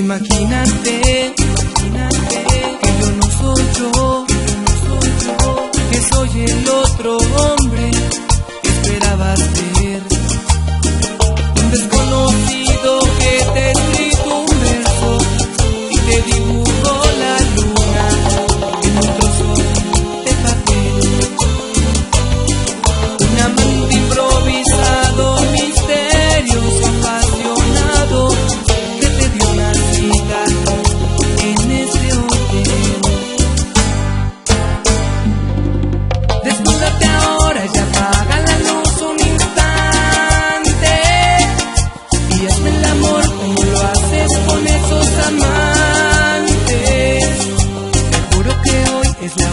Imagínate que yo no soy yo, que soy el otro hombre que esperabas ver. Un desconocido que te ha escrito un verso y te dibujó la luna en un trozo de papel. Un amante improvisado, misterioso, apasionado, que te dio una cita en este hotel. Desnúdate ahora y apaga la luz un instante y hazme el amor como lo haces con esos amantes. Te juro que hoy es la